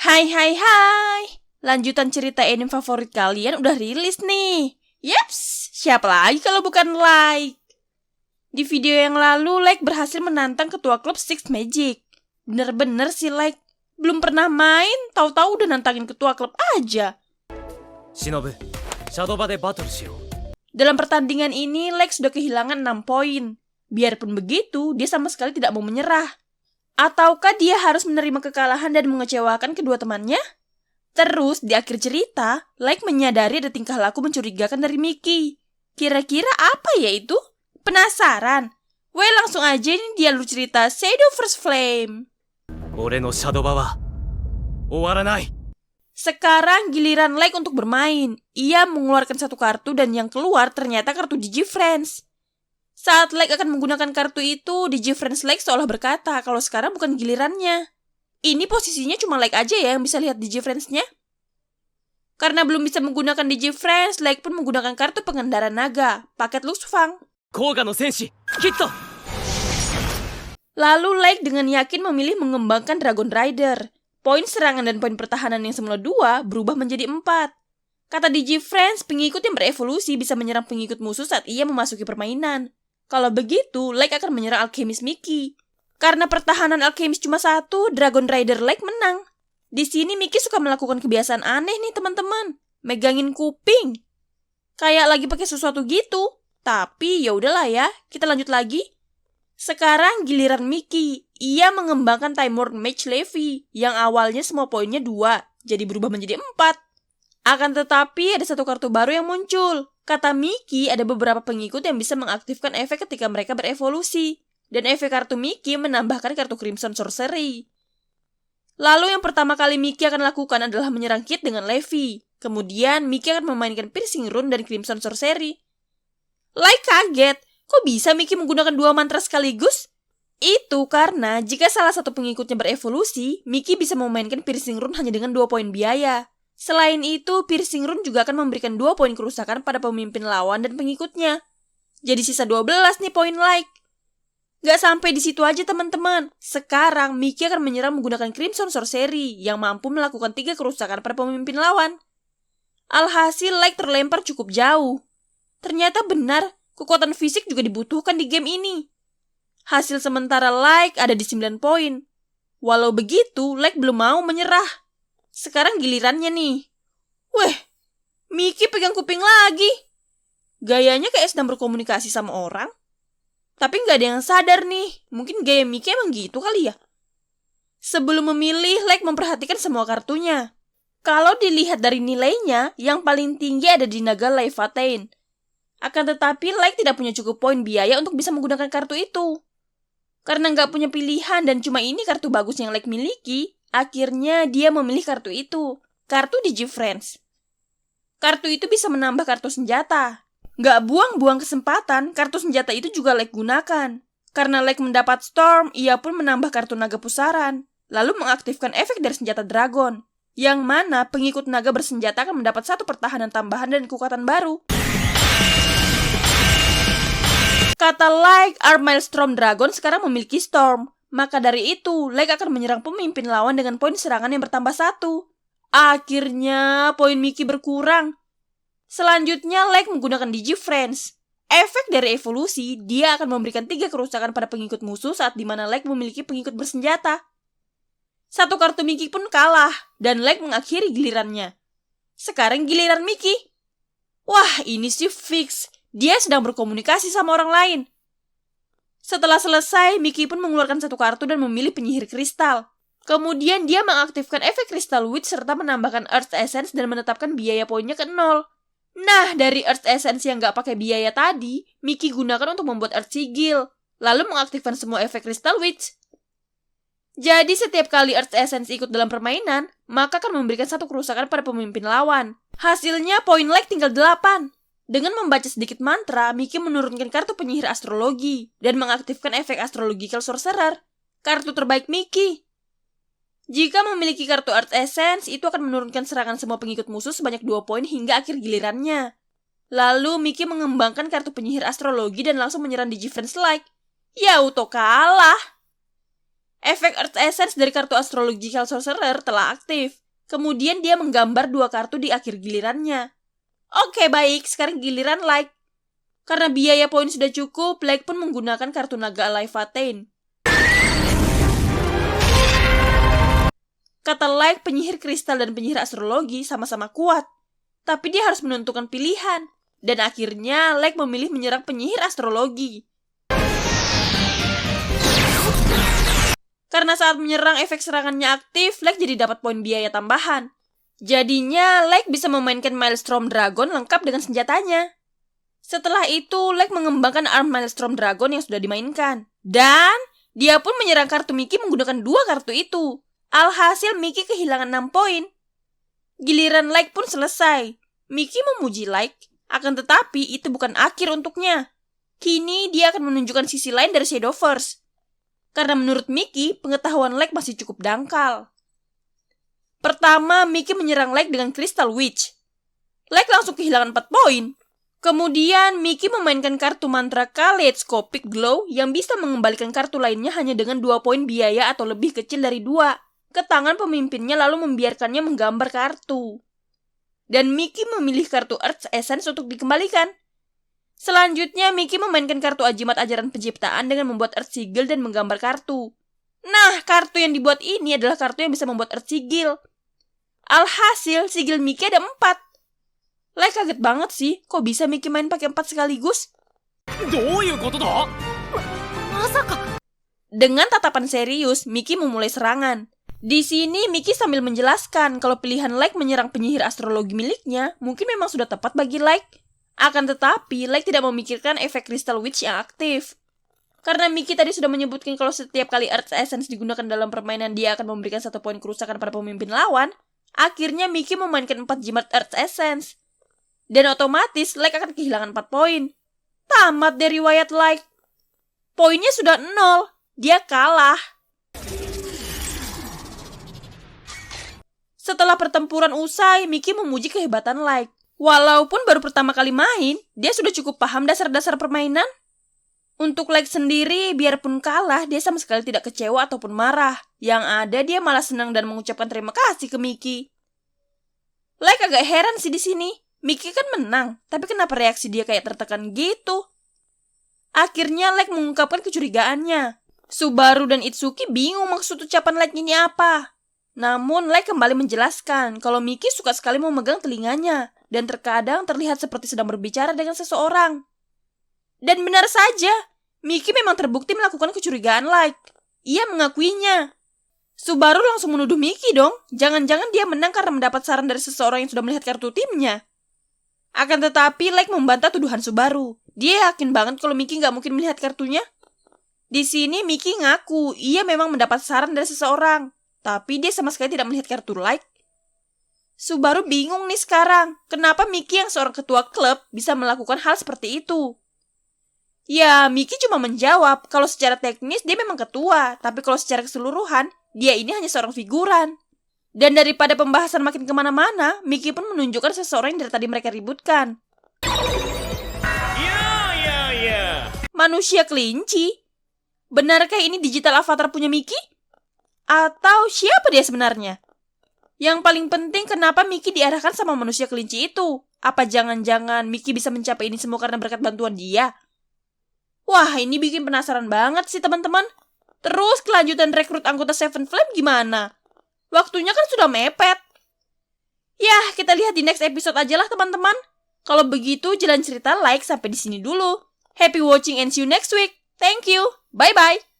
Hai hai hai, lanjutan cerita anime favorit kalian udah rilis nih. Yeps, siapa lagi kalau bukan Like? Di video yang lalu, Like berhasil menantang ketua klub Six Magic. Bener-bener sih Like, belum pernah main, tahu-tahu udah nantangin ketua klub aja. Shinobu, Shadowba de battle shio. Dalam pertandingan ini, Like sudah kehilangan 6 poin. Biarpun begitu, dia sama sekali tidak mau menyerah. Ataukah dia harus menerima kekalahan dan mengecewakan kedua temannya? Terus, di akhir cerita, Like menyadari ada tingkah laku mencurigakan dari Miki. Kira-kira apa ya itu? Penasaran? Langsung aja ini dia lu cerita Shadow First Flame. Ore no Shadowba wa owaranai. Sekarang giliran Like untuk bermain. Ia mengeluarkan satu kartu dan yang keluar ternyata kartu DigiFriends. Saat Like akan menggunakan kartu itu, DigiFriends Like seolah berkata kalau sekarang bukan gilirannya. Ini posisinya cuma Like aja ya yang bisa lihat DigiFriends-nya. Karena belum bisa menggunakan DigiFriends, Like pun menggunakan kartu pengendara naga, paket Luxfang. Koga no senshi, Kitto! Lalu Like dengan yakin memilih mengembangkan Dragon Rider. Poin serangan dan poin pertahanan yang semula 2 berubah menjadi 4. Kata DigiFriends, pengikut yang berevolusi bisa menyerang pengikut musuh saat ia memasuki permainan. Kalau begitu, Like akan menyerang Alchemist Miki. Karena pertahanan Alchemist cuma 1, Dragon Rider Like menang. Di sini Miki suka melakukan kebiasaan aneh nih teman-teman. Megangin kuping. Kayak lagi pakai sesuatu gitu. Tapi ya udahlah ya, kita lanjut lagi. Sekarang giliran Miki. Ia mengembangkan Time World Mage Levi yang awalnya semua poinnya 2, jadi berubah menjadi 4. Akan tetapi ada satu kartu baru yang muncul. Kata Miki, ada beberapa pengikut yang bisa mengaktifkan efek ketika mereka berevolusi. Dan efek kartu Miki menambahkan kartu Crimson Sorcery. Lalu yang pertama kali Miki akan lakukan adalah menyerang Kid dengan Levi. Kemudian Miki akan memainkan Piercing Rune dan Crimson Sorcery. Like kaget, kok bisa Miki menggunakan 2 mantra sekaligus? Itu karena jika salah satu pengikutnya berevolusi, Miki bisa memainkan Piercing Rune hanya dengan 2 poin biaya. Selain itu, Piercing Rune juga akan memberikan 2 poin kerusakan pada pemimpin lawan dan pengikutnya. Jadi sisa 12 nih poin Like. Gak sampai di situ aja teman-teman. Sekarang Miki akan menyerang menggunakan Crimson Sorcery yang mampu melakukan 3 kerusakan pada pemimpin lawan. Alhasil Like terlempar cukup jauh. Ternyata benar, kekuatan fisik juga dibutuhkan di game ini. Hasil sementara Like ada di 9 poin. Walau begitu, Like belum mau menyerah. Sekarang gilirannya nih. Miki pegang kuping lagi. Gayanya kayak sedang berkomunikasi sama orang. Tapi nggak ada yang sadar nih. Mungkin gaya Miki emang gitu kali ya. Sebelum memilih, Like memperhatikan semua kartunya. Kalau dilihat dari nilainya, yang paling tinggi ada di naga Leviathan. Akan tetapi, Like tidak punya cukup poin biaya untuk bisa menggunakan kartu itu. Karena nggak punya pilihan dan cuma ini kartu bagus yang Like miliki, akhirnya dia memilih kartu itu. Kartu DigiFriends. Kartu itu bisa menambah kartu senjata. Nggak buang-buang kesempatan, kartu senjata itu juga Like gunakan. Karena Like mendapat Storm, ia pun menambah kartu naga pusaran. Lalu mengaktifkan efek dari senjata Dragon. Yang mana pengikut naga bersenjata akan mendapat 1 pertahanan tambahan dan kekuatan baru. Kata Like, Arm Maelstrom Dragon sekarang memiliki Storm. Maka dari itu, Like akan menyerang pemimpin lawan dengan poin serangan yang bertambah 1. Akhirnya, poin Miki berkurang. Selanjutnya, Like menggunakan DigiFriends. Efek dari evolusi, dia akan memberikan 3 kerusakan pada pengikut musuh saat dimana Like memiliki pengikut bersenjata. 1 kartu Miki pun kalah, dan Like mengakhiri gilirannya. Sekarang giliran Miki. Wah, ini sih fix. Dia sedang berkomunikasi sama orang lain. Setelah selesai, Miki pun mengeluarkan 1 kartu dan memilih penyihir kristal. Kemudian dia mengaktifkan efek Crystal Witch serta menambahkan Earth Essence dan menetapkan biaya poinnya ke 0. Nah, dari Earth Essence yang gak pakai biaya tadi, Miki gunakan untuk membuat Earth Sigil, lalu mengaktifkan semua efek Crystal Witch. Jadi setiap kali Earth Essence ikut dalam permainan, maka akan memberikan 1 kerusakan pada pemimpin lawan. Hasilnya poin Like tinggal 8. Dengan membaca sedikit mantra, Miki menurunkan kartu penyihir astrologi dan mengaktifkan efek Astrological Sorcerer, kartu terbaik Miki. Jika memiliki kartu Earth Essence, itu akan menurunkan serangan semua pengikut musuh sebanyak 2 poin hingga akhir gilirannya. Lalu Miki mengembangkan kartu penyihir astrologi dan langsung menyerang DigiFriends Like. Ya auto kalah. Efek Earth Essence dari kartu Astrological Sorcerer telah aktif. Kemudian dia menggambar 2 kartu di akhir gilirannya. Oke, baik, sekarang giliran Like. Karena biaya poin sudah cukup, Like pun menggunakan kartu naga Alivatain. Kata Like, penyihir kristal dan penyihir astrologi sama-sama kuat. Tapi dia harus menentukan pilihan. Dan akhirnya, Like memilih menyerang penyihir astrologi. Karena saat menyerang efek serangannya aktif, Like jadi dapat poin biaya tambahan. Jadinya, Like bisa memainkan Maelstrom Dragon lengkap dengan senjatanya. Setelah itu, Like mengembangkan arm Maelstrom Dragon yang sudah dimainkan. Dan, dia pun menyerang kartu Mickey menggunakan 2 kartu itu. Alhasil, Mickey kehilangan 6 poin. Giliran Like pun selesai. Mickey memuji Like, akan tetapi itu bukan akhir untuknya. Kini, dia akan menunjukkan sisi lain dari Shadowverse. Karena menurut Mickey, pengetahuan Like masih cukup dangkal. Pertama, Mickey menyerang Like dengan Crystal Witch. Like langsung kehilangan 4 poin. Kemudian, Mickey memainkan kartu mantra Kaleidoscopic Glow yang bisa mengembalikan kartu lainnya hanya dengan 2 poin biaya atau lebih kecil dari 2 ke tangan pemimpinnya lalu membiarkannya menggambar kartu. Dan Mickey memilih kartu Earth Essence untuk dikembalikan. Selanjutnya, Mickey memainkan kartu Ajimat Ajaran Penciptaan dengan membuat Earth Sigil dan menggambar kartu. Nah, kartu yang dibuat ini adalah kartu yang bisa membuat Earth Sigil. Alhasil, sigil Mickey ada 4. Like kaget banget sih, kok bisa Mickey main pakai 4 sekaligus? Dengan tatapan serius, Mickey memulai serangan. Di sini, Mickey sambil menjelaskan kalau pilihan Like menyerang penyihir astrologi miliknya mungkin memang sudah tepat bagi Like. Akan tetapi, Like tidak memikirkan efek Crystal Witch yang aktif. Karena Mickey tadi sudah menyebutkan kalau setiap kali Earth Essence digunakan dalam permainan dia akan memberikan 1 poin kerusakan pada pemimpin lawan, akhirnya Mickey memainkan 4 jimat Earth Essence. Dan otomatis Like akan kehilangan 4 poin. Tamat dari riwayat Like. Poinnya sudah 0. Dia kalah. Setelah pertempuran usai, Mickey memuji kehebatan Like. Walaupun baru pertama kali main, dia sudah cukup paham dasar-dasar permainan. Untuk Like sendiri, biarpun kalah, dia sama sekali tidak kecewa ataupun marah. Yang ada, dia malah senang dan mengucapkan terima kasih ke Mickey. Like agak heran sih di sini. Mickey kan menang, tapi kenapa reaksi dia kayak tertekan gitu? Akhirnya Like mengungkapkan kecurigaannya. Subaru dan Itsuki bingung maksud ucapan Like ini apa. Namun Like kembali menjelaskan kalau Mickey suka sekali memegang telinganya dan terkadang terlihat seperti sedang berbicara dengan seseorang. Dan benar saja, Mickey memang terbukti melakukan kecurigaan Like. Ia mengakuinya. Subaru langsung menuduh Mickey dong. Jangan-jangan dia menang karena mendapat saran dari seseorang yang sudah melihat kartu timnya. Akan tetapi, Like membantah tuduhan Subaru. Dia yakin banget kalau Mickey nggak mungkin melihat kartunya. Di sini, Mickey ngaku ia memang mendapat saran dari seseorang. Tapi dia sama sekali tidak melihat kartu Like. Subaru bingung nih sekarang. Kenapa Mickey yang seorang ketua klub bisa melakukan hal seperti itu? Ya, Mickey cuma menjawab kalau secara teknis dia memang ketua, tapi kalau secara keseluruhan, dia ini hanya seorang figuran. Dan daripada pembahasan makin kemana-mana, Mickey pun menunjukkan seseorang yang dari tadi mereka ributkan. Manusia kelinci? Benarkah ini digital avatar punya Mickey? Atau siapa dia sebenarnya? Yang paling penting kenapa Mickey diarahkan sama manusia kelinci itu? Apa jangan-jangan Mickey bisa mencapai ini semua karena berkat bantuan dia? Wah, ini bikin penasaran banget sih teman-teman. Terus kelanjutan rekrut anggota Seven Flame gimana? Waktunya kan sudah mepet. Yah, kita lihat di next episode aja lah teman-teman. Kalau begitu, jalan cerita like sampai di sini dulu. Happy watching and see you next week. Thank you. Bye-bye.